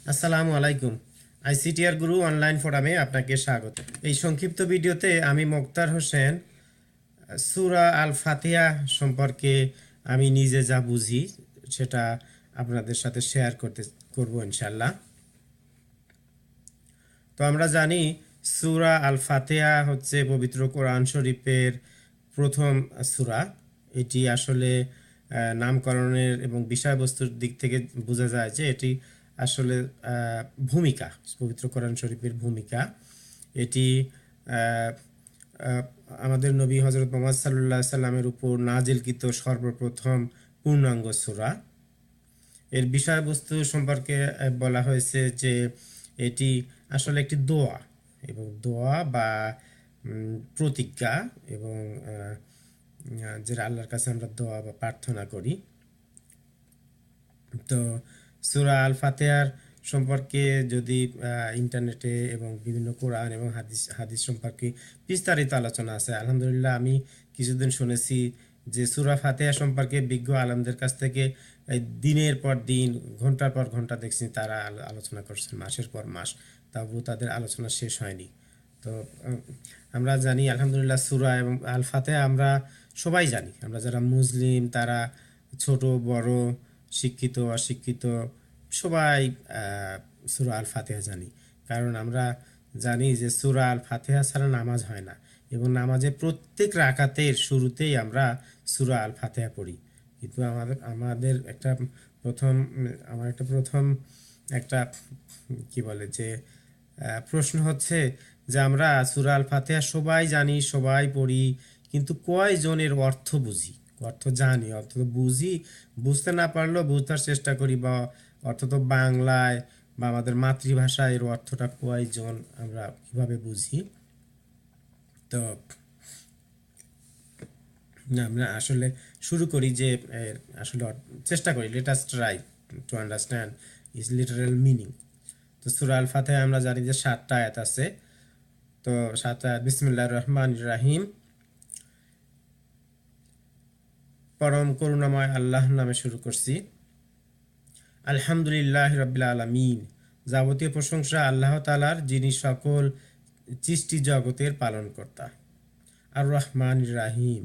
আসসালামু আলাইকুম। আইসিটিআর গুরু অনলাইন ফোরামে আপনাকে স্বাগত। এই সংক্ষিপ্ত ভিডিওতে আমি মোক্তার হোসেন সূরা আল ফাতিহা সম্পর্কে আমি নিজে যা বুঝি সেটা আপনাদের সাথে শেয়ার করব ইনশাআল্লাহ। তো আমরা জানি সূরা আল ফাতিহা হচ্ছে পবিত্র কোরআন শরীফের প্রথম সূরা। এটি আসলে নামকরণের এবং বিষয়বস্তুর দিক থেকে বোঝা যায় যে এটি আসলে ভূমিকা, পবিত্র কোরআন শরীফের ভূমিকা। এটি আহ, আহ, আমাদের নবী হজরত মোহাম্মদ সাল্লাল্লাহু আলাইহি সাল্লামের উপর নাজিলকৃত সর্বপ্রথম পূর্ণাঙ্গ সূরা। এর বিষয়বস্তু সম্পর্কে বলা হয়েছে যে এটি আসলে একটি দোয়া এবং দোয়া বা প্রতিজ্ঞা এবং যেটা আল্লাহর কাছে আমরা দোয়া বা প্রার্থনা করি। তো সূরা আল ফাতিহার সম্পর্কে যদি ইন্টারনেটে এবং বিভিন্ন কোরআন এবং হাদিস হাদিস সম্পর্কে বিস্তারিত আলোচনা আছে। আলহামদুলিল্লাহ আমি কিছুদিন শুনেছি যে সূরা ফাতিহা সম্পর্কে বিজ্ঞ আলেমদের কাছ থেকে দিনের পর দিন ঘন্টার পর ঘন্টা দেখছি তারা আলোচনা করছেন, মাসের পর মাস, তবুও তাদের আলোচনা শেষ হয়নি। তো আমরা জানি আলহামদুলিল্লাহ সূরা এবং আল ফাতিহা আমরা সবাই জানি। আমরা যারা মুসলিম তারা ছোট বড় শিক্ষিত অশিক্ষিত সবাই সূরা আল ফাতিহা জানি। কারণ আমরা জানি যে সূরা আল ফাতিহা ছাড়া নামাজ হয় না এবং নামাজে প্রত্যেক রাকাতের শুরুতেই আমরা সূরা আল ফাতিহা পড়ি। কিন্তু আমাদের আমাদের একটা প্রথম আমার একটা প্রথম একটা কি বলে যে প্রশ্ন হচ্ছে যে আমরা সূরা আল ফাতিহা সবাই জানি সবাই পড়ি, কিন্তু কয়জনের অর্থ বুঝি? অর্থ জানি, অর্থ তো বুঝি, বুঝতে না পারলেও বুঝতে চেষ্টা করি, বা অর্থ তো বাংলায় বা আমাদের মাতৃভাষায় এর অর্থটা কয়জন আমরা কিভাবে বুঝি? তো আমরা আসলে শুরু করি যে আসলে চেষ্টা করি, let us try to understand is literal meaning. তো সূরা আল ফাতিহা আমরা জানি যে 7টা আয়াত আছে। তো 7টা আয়াত। বিসমিল্লাহির রহমানির রহিম। পরম করুণাময় আল্লাহর নামে শুরু করছি। আলহামদুলিল্লাহ রাব্বিল আলামিন। যাবতীয় প্রশংসা আল্লাহ তাআলার, যিনি সকল সৃষ্টি জগতের পালনকর্তা। আর রহমানির রাহিম,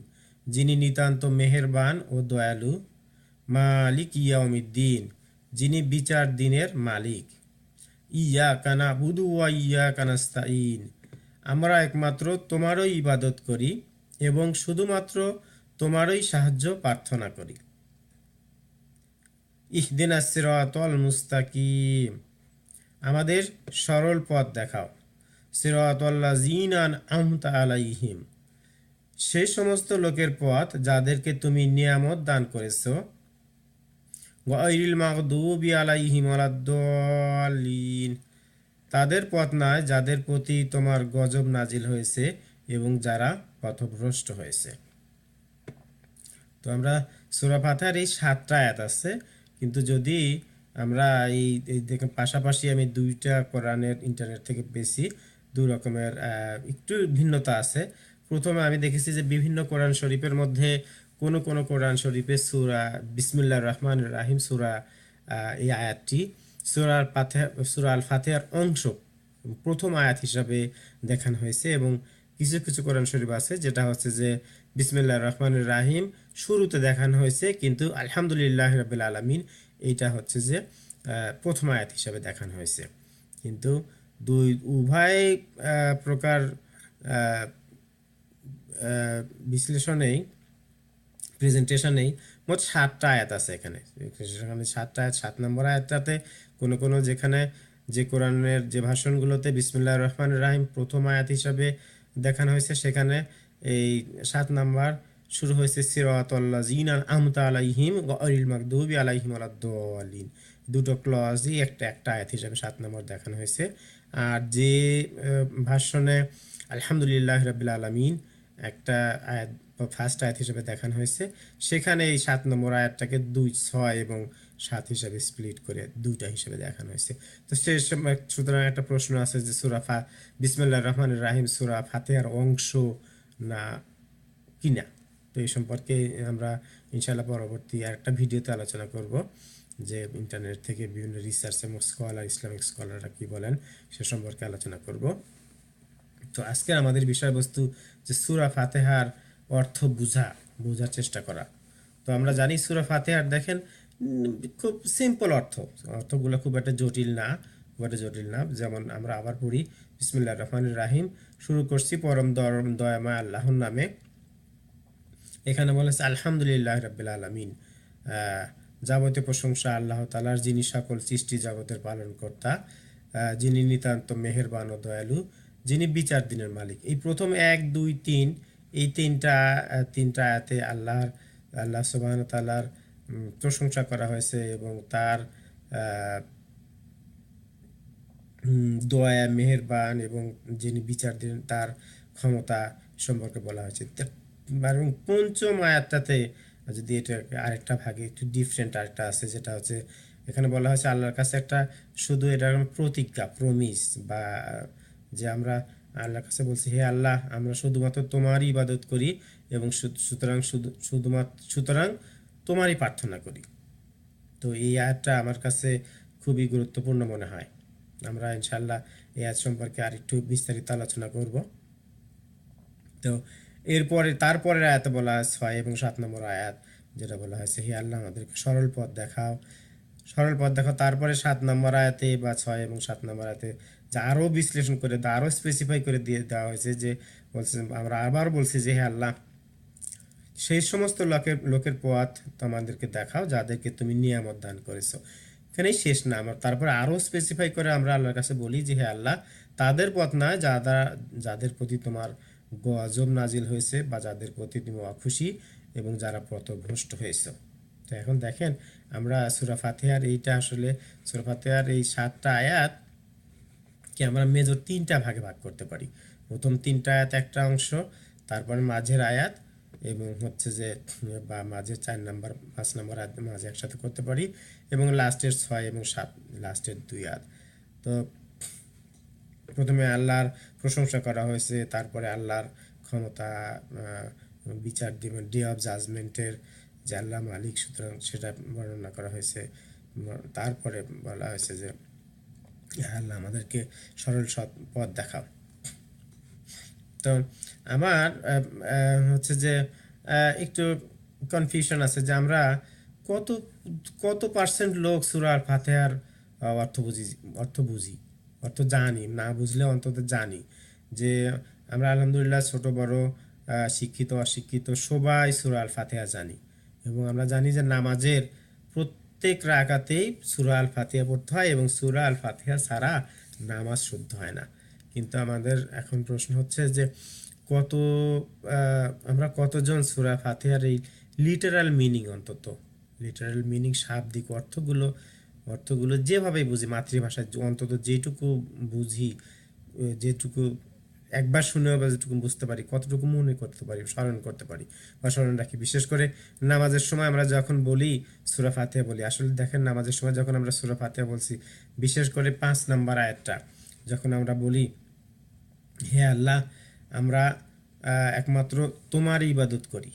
যিনি নিতান্ত মেহেরবান ও দয়ালু। মালিক ইয়াউমিদ্দিন, যিনি বিচার দিনের মালিক। ইয়াকা নাবুদু ওয়া ইয়াকা নাস্তাইন, আমরা একমাত্র তোমারই ইবাদত করি এবং শুধুমাত্র তোমারই সাহায্য প্রার্থনা করি। ইহদিনাস সিরাতাল মুস্তাকিম, আমাদের সরল পথ দেখাও। সিরাতাল্লাযিনা আন'আমতা আলাইহিম, সেই সমস্ত লোকের পথ যাদেরকে তুমি নিয়ামত দান করেছো। গায়রিল মাগদুবি আলাইহিম ওয়ালাদ-দাল্লিন, তাদের পথ নয় যাদের প্রতি তোমার গজব নাজিল হয়েছে এবং যারা পথভ্রষ্ট হয়েছে। তো আমরা সূরা ফাতিহার এই 7টা আয়াত আছে, কিন্তু যদি আমরা এই দেখেন পাশাপাশি আমি দুইটা কোরআনের ইন্টারনেট থেকে পেয়েছি, দুই রকমের একটু ভিন্নতা আছে। প্রথমে আমি দেখেছি যে বিভিন্ন কোরআন শরীফের মধ্যে কোন কোরআন শরীফে সূরা বিসমিল্লাহির রহমানির রহিম সূরা এই আয়াতটি সূরা আল ফাতিহার অংশ প্রথম আয়াত হিসাবে দেখানো হয়েছে, এবং কিছু কিছু কোরআন শরীফ আছে যেটা হচ্ছে যে বিসমিল্লাহির রহমানির রহিম শুরুতে দেখানো হয়েছে, কিন্তু আলহামদুলিল্লাহ রাব্বিল আলামিন এইটা হচ্ছে যে প্রথম আয়াত হিসাবে দেখানো হয়েছে। কিন্তু উভয় প্রকার বিশ্লেষণেই প্রেজেন্টেশনেই মোট 7টা আয়াত আছে এখানে। সেখানে 7টা আয়াত, 7 নম্বর আয়াতটাতে কোনো যেখানে যে কোরআনের যে ভাষণগুলোতে বিসমিল্লাহির রহমানির রহিম প্রথম আয়াত হিসাবে দেখানো হয়েছে, সেখানে এই 7 নাম্বার শুরু হয়েছে সিরাতাল্লাযিনা আন'আমতা আলাইহিম গায়রিল মাগদুবি আলাইহিম ওয়ালাদ-দাল্লিন। দুটো ক্লজই একটা আয়াত হিসাবে 7 নম্বর দেখানো হয়েছে। আর যে ভাষণে আলহামদুলিল্লাহ রাব্বিল আলামিন একটা আয়াত ফার্স্ট আয়াত হিসেবে দেখানো হয়েছে, সেখানে এই 7 নম্বর আয়াতটাকে 2, 6 এবং 7 হিসাবে স্প্লিট করে দুইটা হিসেবে দেখানো হয়েছে। তো সেই সময় সুতরাং একটা প্রশ্ন আছে যে বিসমিল্লাহির রহমানির রহিম সূরা ফাতিহার অংশ না কিনা। তো এই সম্পর্কে আমরা ইনশাআল্লাহ পরবর্তী আরেকটা ভিডিওতে আলোচনা করব। যে ইন্টারনেট থেকে বিভিন্ন রিসার্চ এবং স্কলার, ইসলামিক স্কলাররা কি বলেন সে সম্পর্কে আলোচনা করব। তো আজকে আমাদের বিষয়বস্তু যে সূরা ফাতিহার অর্থ বোঝার চেষ্টা করা। তো আমরা জানি সূরা ফাতিহার দেখেন খুব সিম্পল অর্থগুলো খুব একটা জটিল না, যেমন আমরা আবার পড়ি, বিসমিল্লাহির রহমানির রহিম, শুরু করছি পরম দয়াময় আল্লাহর নামে। এখানে বলেছে আলহামদুলিল্লাহ রাব্বিল আলামিন, যাবতীয় প্রশংসা আল্লাহ তাআলার, যিনি সকল সৃষ্টি জগতের পালনকর্তা, যিনি নিতান্ত মেহেরবান ও দয়ালু, যিনি বিচার দিনের মালিক। এই প্রথম 1, 2, 3 এই তিনটা আয়াতে আল্লাহ সুবহানাহু ওয়া তাআলার প্রশংসা করা হয়েছে এবং তার দয়া, মেহেরবান এবং যিনি বিচার দিন তার ক্ষমতা সম্পর্কে বলা হয়েছে। এবং পঞ্চম আয়াতটাতে যদি এটা আরেকটা ভাগে একটু ডিফারেন্ট আরেকটা আছে, যেটা হচ্ছে এখানে বলা হয়েছে আল্লাহর কাছে একটা শুধু এটা প্রতিজ্ঞা, প্রমিস, বা যে আমরা আল্লাহর কাছে বলছি, হে আল্লাহ, আমরা শুধুমাত্র তোমারই ইবাদত করি এবং সুতরাং তোমারই প্রার্থনা করি। তো এই আয়াতটা আমার কাছে খুবই গুরুত্বপূর্ণ মনে হয়। আমরা ইনশাল্লাহ এই আয়াত সম্পর্কে আরেকটু বিস্তারিত আলোচনা করব। তো তারপরের আয়াতে বলা হয় 6 এবং 7 নম্বর আয়াত, যেটা বলা হয়েছে হে আল্লাহ আমাদেরকে সরল পথ দেখাও। তারপরে 7 নম্বর আয়াতে বা 6 এবং 7 নম্বর আয়াতে যা আরও বিশ্লেষণ করে আরও স্পেসিফাই করে দিয়ে দেওয়া হয়েছে, যে বলছে, আমরা আবার বলছি যে হে আল্লাহ, সেই সমস্ত লোকের পথ তোমাদেরকে দেখাও যাদেরকে তুমি নিয়ামত দান করেছো। এখানেই শেষ না, আমরা তারপরে আরও স্পেসিফাই করে আমরা আল্লাহর কাছে বলি যে হে আল্লাহ, তাদের পথ নয় যাদের প্রতি তোমার গজব নাজিল হয়েছে বা যাদের প্রতি তুমি অখুশি এবং যারা পথভ্রষ্ট হয়েছে। তো এখন দেখেন আমরা সূরা ফাতিহার সূরা ফাতিহার এই 7টা আয়াত কি আমরা মেজর 3টা ভাগে ভাগ করতে পারি। প্রথম 3টা আয়াত একটা অংশ, তারপরে মাঝের আয়াত, এবং হচ্ছে যে বা মাঝের 4 নাম্বার 5 নাম্বার আয়াত মাঝে একসাথে করতে পারি, এবং লাস্টের 6 এবং 7 লাস্টের 2 আয়াত। তো প্রথমে আল্লাহর প্রশংসা করা হয়েছে, তারপরে আল্লাহর ক্ষমতা, বিচার দিবেন, ডে অফ জাজমেন্টের যে আল্লাহ মালিক, সুতরাং সেটা বর্ণনা করা হয়েছে। তারপরে বলা হয়েছে যে আল্লাহ আমাদেরকে সরল সৎ পথ দেখাও। তো আমার হচ্ছে যে একটু কনফিউশন আছে যে আমরা কত কত পার্সেন্ট লোক সূরা আল ফাতিহার অর্থ জানি, না বুঝলে অন্তত জানি। যে আমরা আলহামদুলিল্লাহ ছোট বড়, শিক্ষিত অশিক্ষিত সবাই সূরা আল ফাতিহা জানি, এবং আমরা জানি যে নামাজের প্রত্যেক রাকাতেই সূরা আল ফাতিহা পড়তে হয় এবং সূরা আল ফাতিহা ছাড়া নামাজ শুদ্ধ হয় না। কিন্তু আমাদের এখন প্রশ্ন হচ্ছে যে আমরা কতজন সূরা ফাতিহার এই লিটারাল মিনিং, শাব্দিক অর্থগুলো যেভাবে বুঝি, মাতৃভাষায় অন্তত যেটুকু বুঝি, যেটুকু একবার শুনেও বা যেটুকু বুঝতে পারি, কতটুকু মনে করতে পারি, স্মরণ করতে পারি বা স্মরণ রাখি। বিশেষ করে নামাজের সময় আমরা যখন বলি সূরা ফাতিহা বলি, আসলে দেখেন নামাজের সময় যখন আমরা সূরা ফাতিহা বলছি, বিশেষ করে 5 নাম্বার আয়াতটা যখন আমরা বলি, হে আল্লাহ, আমরা একমাত্র তোমারই ইবাদত করি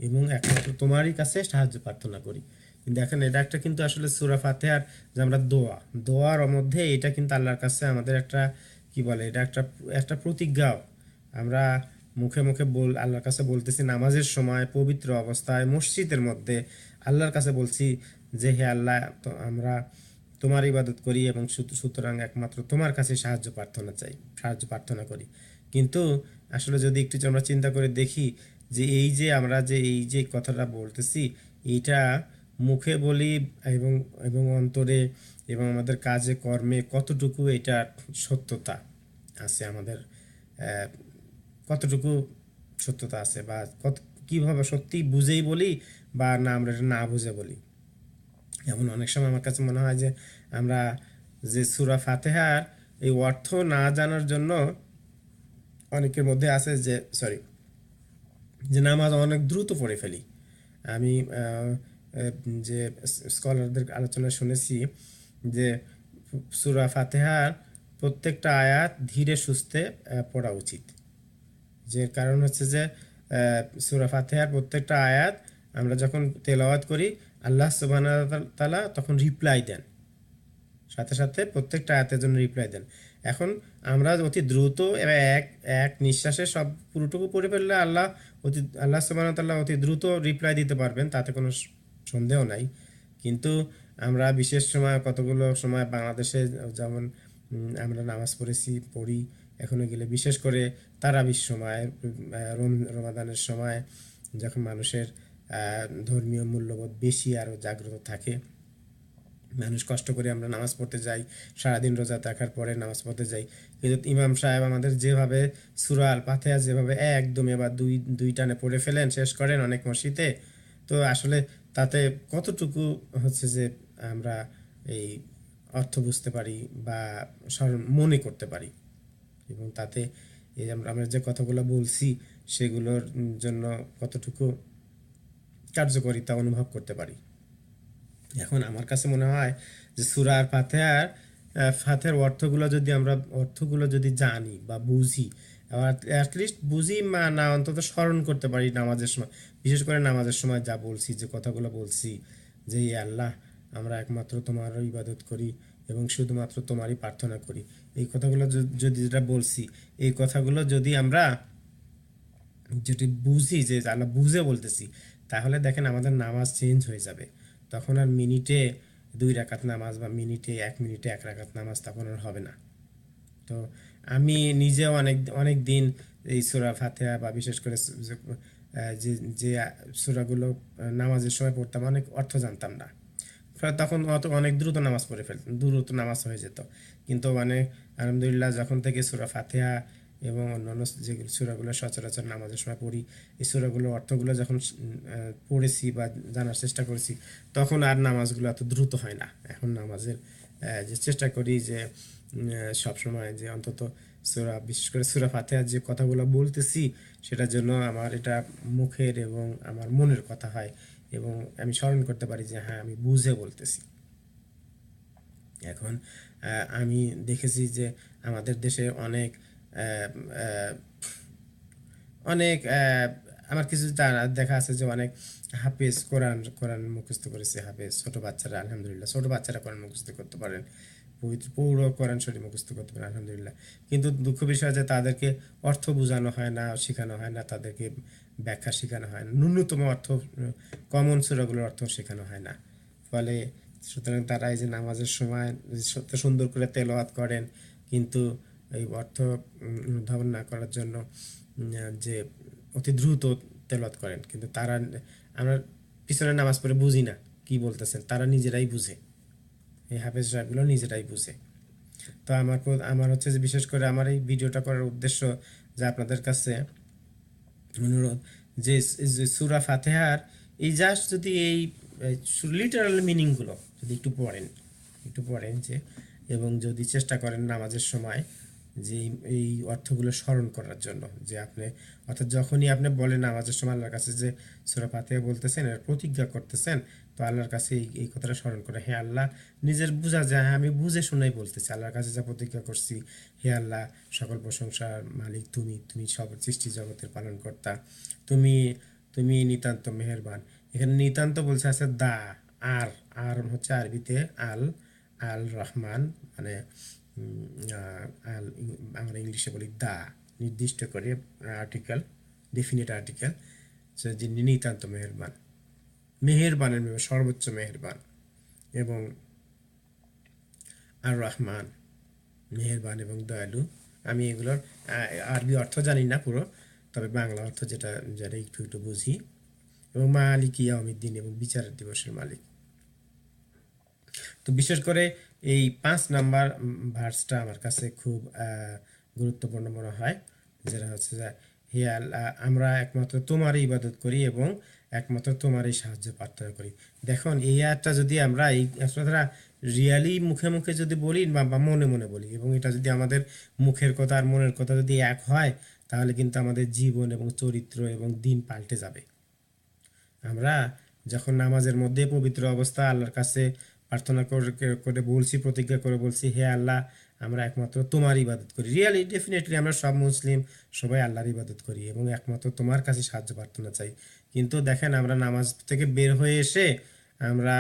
এবং একমাত্র তোমারই কাছে সাহায্য প্রার্থনা করি। দেখেন এটা একটা কিন্তু আসলে সূরা ফাতিহার যে আমরা দোয়ার মধ্যে এটা কিন্তু আল্লাহর কাছে আমাদের একটা কি বলে, এটা একটা প্রতিজ্ঞাও। আমরা মুখে মুখে আল্লাহর কাছে বলতেছি, নামাজের সময় পবিত্র অবস্থায় মসজিদের মধ্যে আল্লাহর কাছে বলছি যে হে আল্লাহ, তো আমরা তোমার ইবাদত করি এবং সুতরাং একমাত্র তোমার কাছে সাহায্য প্রার্থনা করি। কিন্তু আসলে যদি একটু আমরা চিন্তা করে দেখি যে আমরা এই যে কথাটা বলতেছি, এইটা মুখে বলি এবং অন্তরে এবং আমাদের কাজে কর্মে কতটুকু এটা সত্যতা আছে, আমাদের কতটুকু সত্যতা আছে, বা কিভাবে সত্যি বুঝেই বলি বা না আমরা এটা না বুঝে বলি। এমন অনেক সময় আমার কাছে মনে হয় যে আমরা যে সূরা ফাতিহার এই অর্থ না জানার জন্য অনেকের মধ্যে আছে যে নামাজ অনেক দ্রুত পড়ে ফেলি। আমি যে স্কলারদের আলোচনা শুনেছি যে সূরা ফাতিহার প্রত্যেকটা আয়াত ধীরে সুস্থে পড়া উচিত। যে কারণ হচ্ছে যে সূরা ফাতিহার প্রত্যেকটা আয়াত আমরা যখন তেলাওয়াত করি, আল্লাহ সুবহানাহু ওয়া তাআলা তখন রিপ্লাই দেন, সাথে সাথে প্রত্যেকটা আয়াতের জন্য রিপ্লাই দেন। এখন আমরা অতি দ্রুত এক এক নিঃশ্বাসে সব পুরোটুকু পড়ে ফেললে আল্লাহ সুবহানাহু ওয়া তাআলা অতি দ্রুত রিপ্লাই দিতে পারবেন, তাতে কোনো সন্দেহ নাই। কিন্তু আমরা বিশেষ সময় কতগুলো সময় বাংলাদেশে যেমন আমরা নামাজ পড়ি এখনো গেলে, বিশেষ করে তারাবির সময়, রমাদানের সময়, যখন মানুষের ধর্মীয় মূল্যবোধ বেশি আরও জাগ্রত থাকে, মানুষ কষ্ট করে আমরা নামাজ পড়তে যাই, সারাদিন রোজা থাকার পরে নামাজ পড়তে যাই, কিন্তু ইমাম সাহেব আমাদের যেভাবে সূরা আল ফাতিহা যেভাবে একদমে বা দুই টানে পড়ে ফেলেন, শেষ করেন অনেক মসজিদে, তো আসলে তাতে কতটুকু হচ্ছে যে আমরা এই অর্থ বুঝতে পারি বা মনে করতে পারি, এবং তাতে এই আমরা যে কথাগুলো বলছি সেগুলোর জন্য কতটুকু কার্যকারিতা অনুভব করতে পারি। এখন আমার কাছে মনে হয় যে সূরা আর ফাতিহার অর্থগুলো যদি জানি বা বুঝি, অ্যাটলিস্ট বুঝি বা না অন্তত স্মরণ করতে পারি নামাজের সময়, বিশেষ করে নামাজের সময় যা বলছি, যে কথাগুলো বলছি, যে ই আল্লাহ, আমরা একমাত্র তোমার ইবাদত করি এবং শুধুমাত্র তোমারই প্রার্থনা করি, এই কথাগুলো যদি যেটা বলছি, এই কথাগুলো যদি আমরা যেটি বুঝি, যে আল্লাহ বুঝে বলতেছি, তাহলে দেখেন আমাদের নামাজ চেঞ্জ হয়ে যাবে। তখন আর মিনিটে 2 রাকাত নামাজ বা মিনিটে 1 মিনিটে 1 রাকাত নামাজ তখন আর হবে না। তো আমি নিজেও অনেক অনেক দিন এই সূরা ফাতিহা বা বিশেষ করে যে যে সূরাগুলো নামাজের সময় পড়তাম, অনেক অর্থ জানতাম না, তখন অনেক দ্রুত নামাজ পড়ে ফেলতাম, দ্রুত নামাজ হয়ে যেত। কিন্তু আলহামদুলিল্লাহ যখন থেকে সূরা ফাতিহা এবং অন্যান্য যে সূরাগুলো সচরাচর নামাজের সময় পড়ি, এই সূরাগুলোর অর্থগুলো যখন পড়েছি বা জানার চেষ্টা করেছি, তখন আর নামাজগুলো এত দ্রুত হয় না। এখন নামাজের যে চেষ্টা করি যে সবসময় যে অন্তত বিশেষ করে সূরা ফাতিহার যে কথাগুলো বলতেছি, সেটার জন্য আমার এটা মুখের এবং আমার মনের কথা হয়, এবং আমি স্মরণ করতে পারি যে হ্যাঁ, আমি বুঝে বলতেছি। এখন আমি দেখেছি যে আমাদের দেশে অনেক অনেক আমার কিছু দেখা আছে যে অনেক হাফেজ কোরআন কোরআন মুখস্থ করেছে, হাফেজ ছোট বাচ্চারা, আলহামদুলিল্লাহ ছোট বাচ্চারা কোরআন মুখস্থ করতে পারেন, পুরো কোরআন শরীফ মুখস্থ করতে পারেন, আলহামদুলিল্লাহ। কিন্তু দুঃখ বিষয় যে তাদেরকে অর্থ বোঝানো হয় না, শেখানো হয় না, তাদেরকে ব্যাখ্যা শেখানো হয় না, ন্যূনতম অর্থ, কমন সূরাগুলোর অর্থ শেখানো হয় না। ফলে সুতরাং তারা এই যে নামাজের সময় সুন্দর করে তেলাওয়াত করেন, কিন্তু এই অর্থ অনুধাবন না করার জন্য যে অতি দ্রুত তেলাওয়াত করেন, কিন্তু আমরা পিছনে নামাজ পড়ে বুঝি না কি বলতেছেন, তারা নিজেরাই বুঝে, এই হাফেজ সাহেবগুলো নিজেরাই বুঝে। তো আমার হচ্ছে যে বিশেষ করে আমার এই ভিডিওটা করার উদ্দেশ্য যে আপনাদের কাছে অনুরোধ যে সূরা ফাতিহার এই জাস্ট যদি এই লিটারাল মিনিংগুলো যদি একটু পড়েন যে, এবং যদি চেষ্টা করেন নামাজের সময় যে এই অর্থগুলো স্মরণ করার জন্য, যে আপনি অর্থাৎ যখনই আপনি বলেন নামাজের সময় আল্লাহর কাছে যে সূরা ফাতিহা বলতেছেন, এর প্রতিজ্ঞা করতেছেন, তো আল্লাহর কাছে এই কথাটা স্মরণ করে, হে আল্লাহ, নিজের বোঝা যায়, হ্যাঁ আমি বুঝে শুনেই বলতেছি, আল্লাহর কাছে যা প্রতিজ্ঞা করছি, হে আল্লাহ, সকল প্রশংসার মালিক তুমি, তুমি সব সৃষ্টি জগতের পালনকর্তা, তুমি তুমি নিতান্ত মেহেরবান। এখানে নিতান্ত বলছে আছে দা, আর আর হচ্ছে আরবিতে আল আল রহমান, মানে আল, আমরা ইংলিশে বলি দা, নির্দিষ্ট করে আর্টিকেল, ডেফিনিট আর্টিকেল, যিনি নিতান্ত মেহেরবান, মেহেরবানের সর্বোচ্চ মেহেরবান, এবং আর রহমান, মেহেরবান এবং দয়ালু। আমি এগুলোর আরবি অর্থ জানি না পুরো, তবে বাংলা অর্থ যেটা যেটা একটু একটু বুঝি, এবং মালিক ইয়াউমিদ্দিন, এবং বিচারের দিবসের মালিক। তো বিশেষ করে এই 5 নাম্বার ভার্সটা আমার কাছে খুব গুরুত্বপূর্ণ মনে হয়, যেটা হচ্ছে যে হে আল্লাহ, আমরা একমাত্র তোমারই ইবাদত করি এবং একমাত্র তোমারই সাহায্য প্রার্থনা করি। দেখুন এই আয়াতটা যদি আমরা এই আপনারা রিয়ালি মুখে মুখে যদি বলি বা মনে মনে বলি, এবং এটা যদি আমাদের মুখের কথা আর মনের কথা যদি এক হয়, তাহলে কিন্তু আমাদের জীবন এবং চরিত্র এবং দিন পাল্টে যাবে। আমরা যখন নামাজের মধ্যে পবিত্র অবস্থা আল্লাহর কাছে প্রার্থনা করে বলছি, প্রতিজ্ঞা করে বলছি, হে আল্লাহ, আমরা একমাত্র তোমার ইবাদত করি, রিয়েলি ডেফিনেটলি আমরা সব মুসলিম সবাই আল্লাহর ইবাদত করি এবং একমাত্র তোমার কাছে সাহায্য প্রার্থনা চাই। কিন্তু দেখেন আমরা নামাজ থেকে বের হয়ে এসে আমরা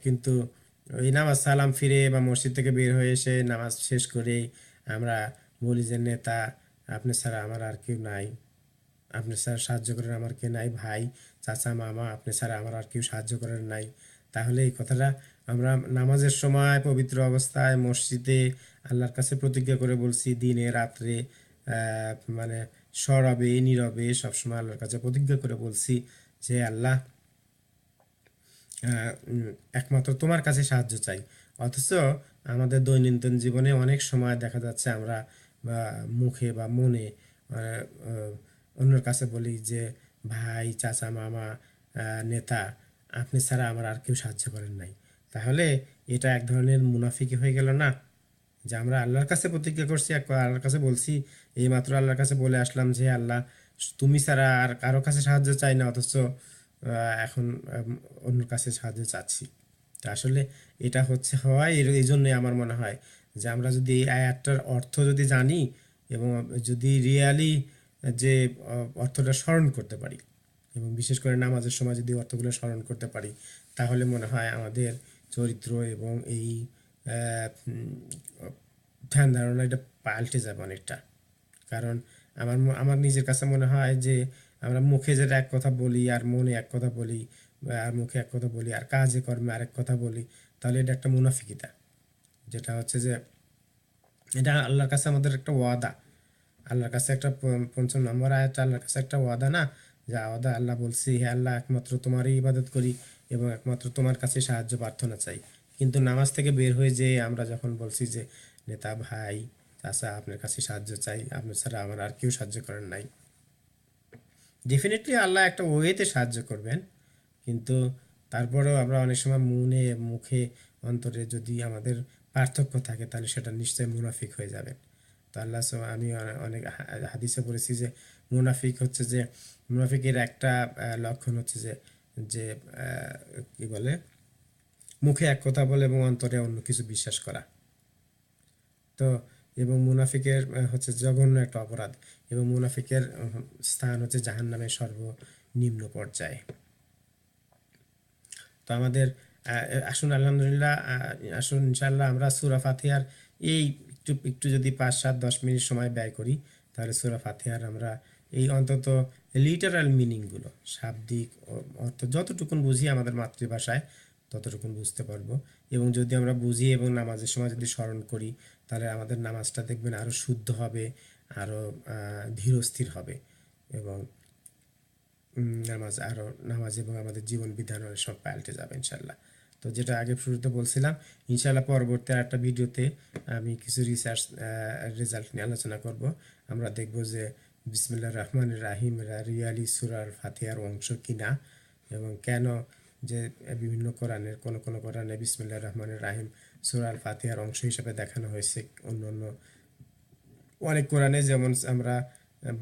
কিন্তু ওই নামাজ সালাম ফিরে বা মসজিদ থেকে বের হয়ে এসে নামাজ শেষ করে আমরা বলি যে নেতা আপনি ছাড়া আমার আর কেউ নাই, আপনি ছাড়া সাহায্য করার আমার কেউ নাই, ভাই চাচা মামা আপনি ছাড়া আমার আর কেউ সাহায্য করার নাই। তাহলে এই কথাটা আমরা নামাজের সময় পবিত্র অবস্থায় মসজিদে আল্লাহর কাছে প্রতিজ্ঞা করে বলছি, দিনে রাত্রে মানে সরবে নীরবে সবসময় আল্লাহর কাছে প্রতিজ্ঞা করে বলছি যে আল্লাহ একমাত্র তোমার কাছে সাহায্য চাই। অথচ আমাদের দৈনন্দিন জীবনে অনেক সময় দেখা যাচ্ছে আমরা বা মুখে বা মনে অন্যের কাছে বলি যে ভাই চাচা মামা নেতা আপনি ছাড়া আমার আর কেউ সাহায্য করেন নাই। তাহলে এটা এক ধরনের মুনাফিকি হয়ে গেল না, যে আমরা আল্লাহর কাছে প্রতিজ্ঞা করছি, আল্লাহর কাছে বলছি, এইমাত্র আল্লাহর কাছে বলে আসলাম যে আল্লাহ তুমি ছাড়া আর কারো কাছে সাহায্য চাই না, অথচ এখন অন্যর কাছে সাহায্য চাচ্ছি। তা আসলে এটা হচ্ছে হয় এই জন্যই আমার মনে হয় যে আমরা যদি এই আয়াতটার অর্থ যদি জানি এবং যদি রিয়ালি যে অর্থটা স্মরণ করতে পারি এবং বিশেষ করে নামাজের সময় যদি অর্থগুলো স্মরণ করতে পারি, তাহলে মনে হয় আমাদের চরিত্র এবং এই ধ্যান ধারণা এটা পাল্টে যাবে অনেকটা। কারণ আমার নিজের কাছে মনে হয় যে আমরা মুখে যেটা এক কথা বলি আর মনে এক কথা বলি, আর মুখে এক কথা বলি আর কাজে কর্মে আরেক কথা বলি, তাহলে এটা একটা মুনাফিকিতা। যেটা হচ্ছে যে এটা আল্লাহর কাছে আমাদের একটা ওয়াদা, আল্লাহর কাছে একটা ৫৫ নম্বর আয়াত আল্লাহর কাছে একটা ওয়াদা না, যে ওয়াদা আল্লাহ বলছি হে আল্লাহ একমাত্র তোমারই ইবাদত করি এবং একমাত্র তোমার কাছে সাহায্য প্রার্থনা চাই। কিন্তু নামাজ থেকে বের হয়ে যে আমরা যখন বলছি যে নেতা ভাই চাচা আপনার কাছে সাহায্য চাই, আপনার ছাড়া আমার আর কেউ সাহায্য করেন নাই, ডেফিনেটলি আল্লাহ একটা ওয়েতে সাহায্য করবেন। কিন্তু তারপরেও আমরা অনেক সময় মনে মুখে অন্তরে যদি আমাদের পার্থক্য থাকে তাহলে সেটা নিশ্চয়ই মুনাফিক হয়ে যাবে। তো আল্লাহ আমি অনেক হাদিসে পড়েছি যে মুনাফিক হচ্ছে যে মুনাফিকের একটা লক্ষণ হচ্ছে যে যে কি বলে মুখে এক কথা বলে এবং অন্তরে অন্য কিছু বিশ্বাস করা। তো এবং মুনাফিকের হচ্ছে জঘন্য একটা অপরাধ, এবং মুনাফিকের স্থান হচ্ছে জাহান্নামের সর্বনিম্ন পর্যায়ে। তো আমাদের আসুন আলহামদুলিল্লাহ, আসুন ইনশাআল্লাহ আমরা সূরা ফাতিহার এই একটু একটু যদি ৫-৭-১০ মিনিট সময় ব্যয় করি, তাহলে সূরা ফাতিহার আমরা এই অন্তত লিটারাল মিনিংগুলো শাব্দিক অর্থ যতটুকুন বুঝি আমাদের মাতৃভাষায় ততটুকুন বুঝতে পারবো। এবং যদি আমরা বুঝি এবং নামাজের সময় যদি স্মরণ করি, তাহলে আমাদের নামাজটা দেখবেন আরও শুদ্ধ হবে, আরও ধীরস্থির হবে এবং নামাজ এবং আমাদের জীবন বিধান সব পাল্টে যাবে ইনশাল্লাহ। তো যেটা আগে শুরুতে বলছিলাম, ইনশাল্লাহ পরবর্তী একটা ভিডিওতে আমি কিছু রিসার্চ রেজাল্ট নিয়ে আলোচনা করব। আমরা দেখব যে বিসমিল্লাহির রহমানির রাহিম রিয়ালি সূরা আল ফাতিহার অংশ কিনা, এবং কেন যে বিভিন্ন কোরআনের কোনো কোরআনে বিসমিল্লাহির রহমানির রাহিম সূরা আল ফাতিহার অংশ হিসেবে দেখানো হয়েছে, অন্য অন্য অনেক কোরআনে যেমন আমরা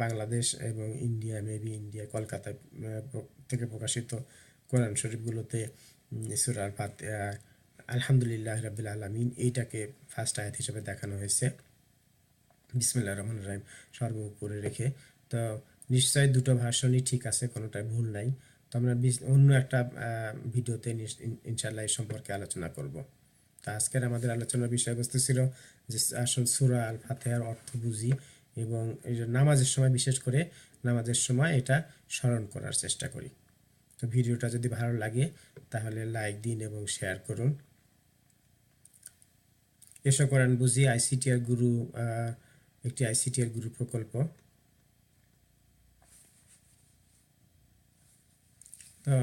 বাংলাদেশ এবং ইন্ডিয়া মেবি ইন্ডিয়া কলকাতা থেকে প্রকাশিত কোরআন শরীফগুলোতে সূরা আল ফাতিহা আলহামদুলিল্লাহ রাব্বিল আলামিন এইটাকে ফার্স্ট আয়াত হিসেবে দেখানো হয়েছে, বিসমিল্লাহির রহমানির রহিম সর্বোপরি রেখে। তো নিশ্চয়ই দুটো ভার্সনই ঠিক আছে, কোনোটাই ভুল নাই। তো আমরা অন্য একটা ভিডিওতে ইনশাআল্লাহ এই সম্পর্কে আলোচনা করব। তা আজকের আমাদের আলোচনার বিষয়বস্তু ছিল যে আসল সূরা আল ফাতিহার অর্থ বুঝি এবং এই যে নামাজের সময় বিশেষ করে নামাজের সময় এটা স্মরণ করার চেষ্টা করি। তো ভিডিওটা যদি ভালো লাগে তাহলে লাইক দিন এবং শেয়ার করুন। এসো কোরআন বুঝি আইসিটিআর গুরু একটি আইসিটিআর গুরু প্রকল্প। তো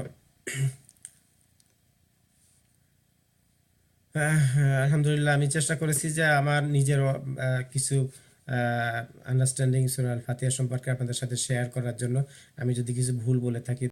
আলহামদুলিল্লাহ আমি চেষ্টা করেছি যে আমার নিজের কিছু আন্ডারস্ট্যান্ডিং সূরা আল ফাতিহা সম্পর্কে আপনাদের সাথে শেয়ার করার জন্য। আমি যদি কিছু ভুল বলে থাকি